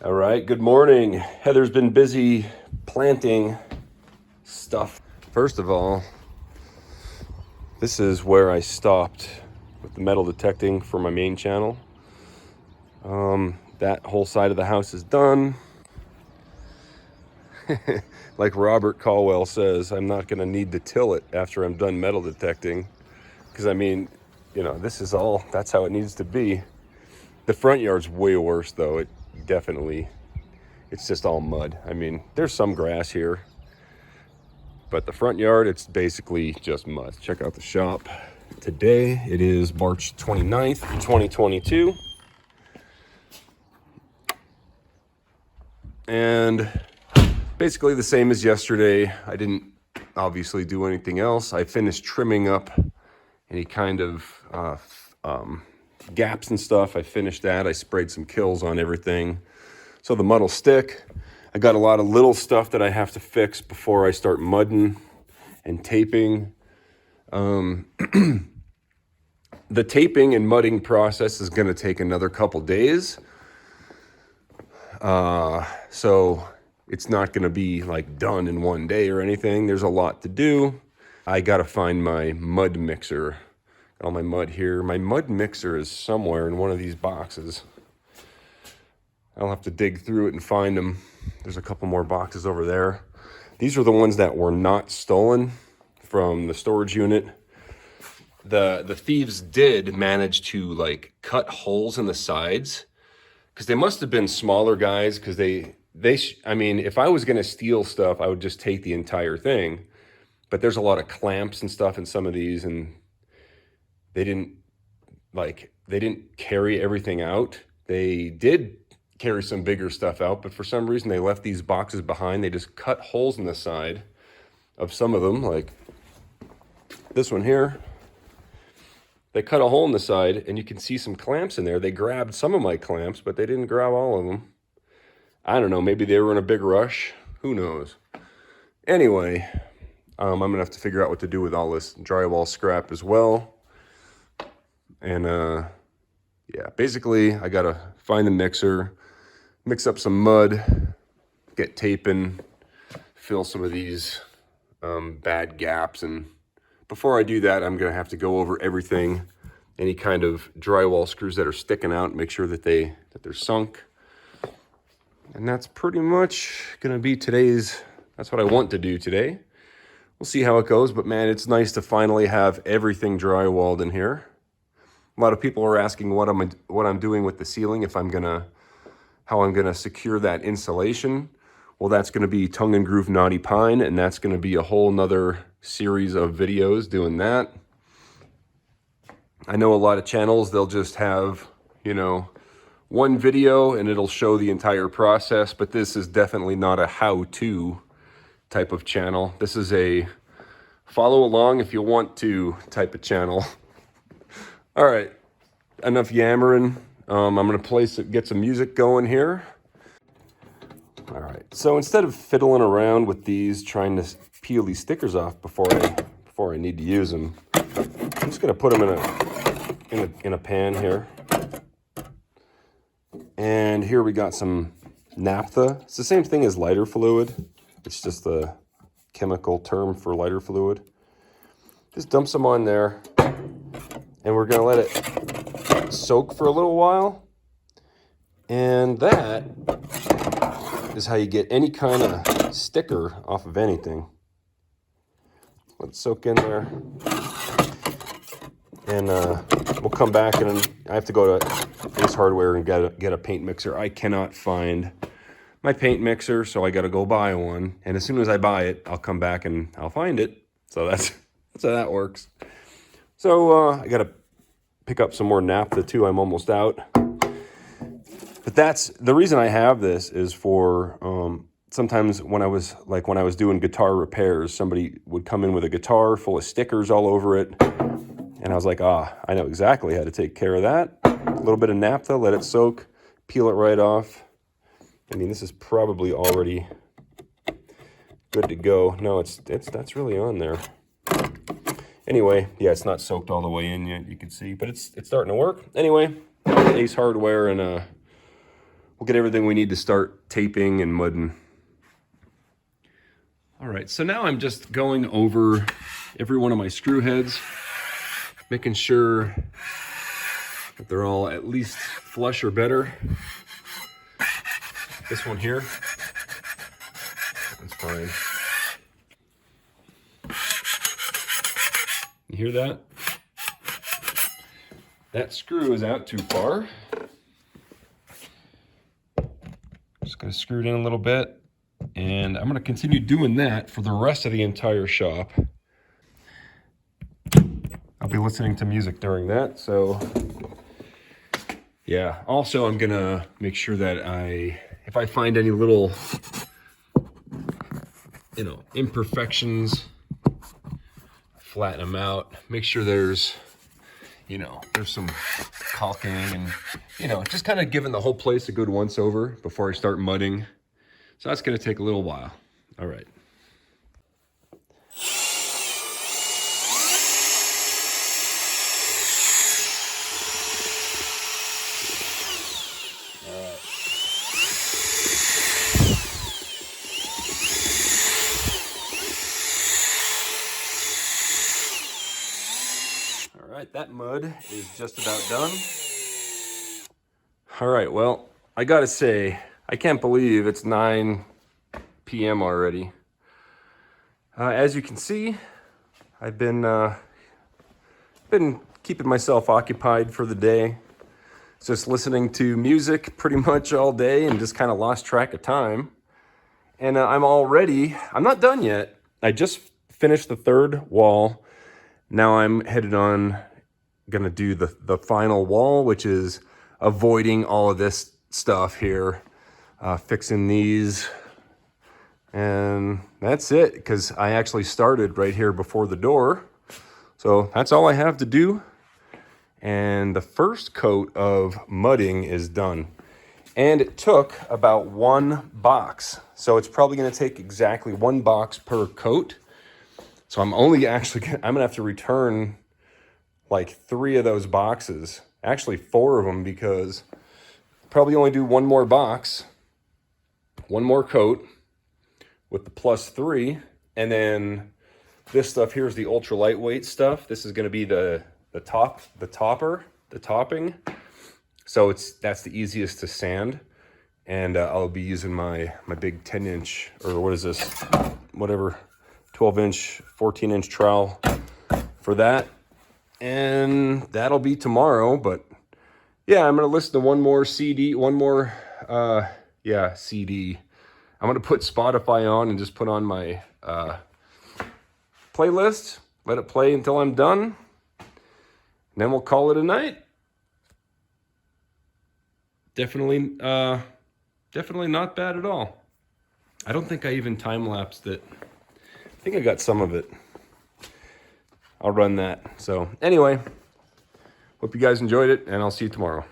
All right, good morning. Heather's been busy planting stuff. First of all, this is where I stopped with the metal detecting for my main channel. That whole side of the house is done. Like Robert Caldwell says, I'm not going to need to till it after I'm done metal detecting. Because I mean, this is all, that's how it needs to be. The front yard's way worse though. It's just all mud. I mean, there's some grass here, but the front yard, it's basically just mud. Check out the shop. Today, it is March 29th, 2022. And basically the same as yesterday. I didn't obviously do anything else. I finished trimming up any kind of gaps and stuff. I finished that. I sprayed some kills on everything, so the mud will stick. I got a lot of little stuff that I have to fix before I start mudding and taping. The taping and mudding process is going to take another couple days. So it's not going to be like done in one day or anything. There's a lot to do. I got to find my mud mixer. Got all my mud here. My mud mixer is somewhere in one of these boxes. I'll have to dig through it and find them. There's a couple more boxes over there. These are the ones that were not stolen from the storage unit. The thieves did manage to like cut holes in the sides, because they must have been smaller guys, because I mean, if I was going to steal stuff, I would just take the entire thing. But there's a lot of clamps and stuff in some of these, and they didn't carry everything out. They did carry some bigger stuff out, but for some reason they left these boxes behind. They just cut holes in the side of some of them, like this one here. They cut a hole in the side, and you can see some clamps in there. They grabbed some of my clamps, but they didn't grab all of them. I don't know, maybe they were in a big rush. Who knows? Anyway, I'm gonna have to figure out what to do with all this drywall scrap as well. And yeah, basically I gotta find the mixer, mix up some mud, get taping, fill some of these bad gaps. And before I do that, I'm gonna have to go over everything, any kind of drywall screws that are sticking out, make sure that they're sunk. And that's pretty much gonna be that's what I want to do today. We'll see how it goes, but man, it's nice to finally have everything drywalled in here. A lot of people are asking what I'm doing with the ceiling, how I'm gonna secure that insulation. Well, that's gonna be tongue and groove knotty pine, and that's gonna be a whole nother series of videos doing that. I know a lot of channels, they'll just have, one video and it'll show the entire process, but this is definitely not a how-to type of channel. This is a follow along if you want to type of channel. All right, enough yammering. I'm gonna get some music going here. All right, so instead of fiddling around with these, trying to peel these stickers off before I need to use them, I'm just gonna put them in a pan here. And here we got some naphtha. It's the same thing as lighter fluid. It's just the chemical term for lighter fluid. Just dump some on there, and we're gonna let it soak for a little while. And that is how you get any kind of sticker off of anything. Let it soak in there. And we'll come back, and I have to go to Ace Hardware and get a paint mixer. I cannot find my paint mixer, so I got to go buy one. And as soon as I buy it, I'll come back and I'll find it. So that's how that works. So I got to pick up some more naphtha too. I'm almost out. But that's the reason I have this, is for sometimes when I was doing guitar repairs, somebody would come in with a guitar full of stickers all over it. And I was like, I know exactly how to take care of that. A little bit of naphtha, let it soak, peel it right off. I mean, this is probably already good to go. No, that's really on there. Anyway, yeah, it's not soaked all the way in yet, you can see, but it's starting to work. Anyway, Ace Hardware, and we'll get everything we need to start taping and mudding. All right, so now I'm just going over every one of my screw heads, making sure that they're all at least flush or better. This one here, that's fine. You hear that? That screw is out too far. Just gonna screw it in a little bit, and I'm gonna continue doing that for the rest of the entire shop. I'll be listening to music during that, so yeah. Also, I'm gonna make sure that if I find any little, imperfections, flatten them out, make sure there's some caulking and, just kind of giving the whole place a good once over before I start mudding. So that's gonna take a little while. All right. All right, that mud is just about done. All right, well, I gotta say, I can't believe it's 9 p.m. already. As you can see, I've been keeping myself occupied for the day. Just listening to music pretty much all day and just kind of lost track of time. And I'm not done yet. I just finished the third wall. Now I'm headed on, gonna do the final wall, which is avoiding all of this stuff here, fixing these, and that's it, because I actually started right here before the door. So that's all I have to do. And the first coat of mudding is done. And it took about 1 box. So it's probably gonna take exactly 1 box per coat. So I'm gonna have to return like 3 of those boxes, actually 4 of them, because probably only do 1 more box, 1 more coat with the +3, and then this stuff here is the ultra lightweight stuff. This is going to be the topping. So that's the easiest to sand, and I'll be using my big 10-inch, or what is this, whatever, 12-inch, 14-inch trowel for that. And that'll be tomorrow. But yeah, I'm gonna listen to one more CD. CD. I'm gonna put Spotify on and just put on my playlist, let it play until I'm done, and then we'll call it a night. Definitely not bad at all. I don't think I even time-lapsed it. I think I got some of it. I'll run that. So anyway, hope you guys enjoyed it, and I'll see you tomorrow.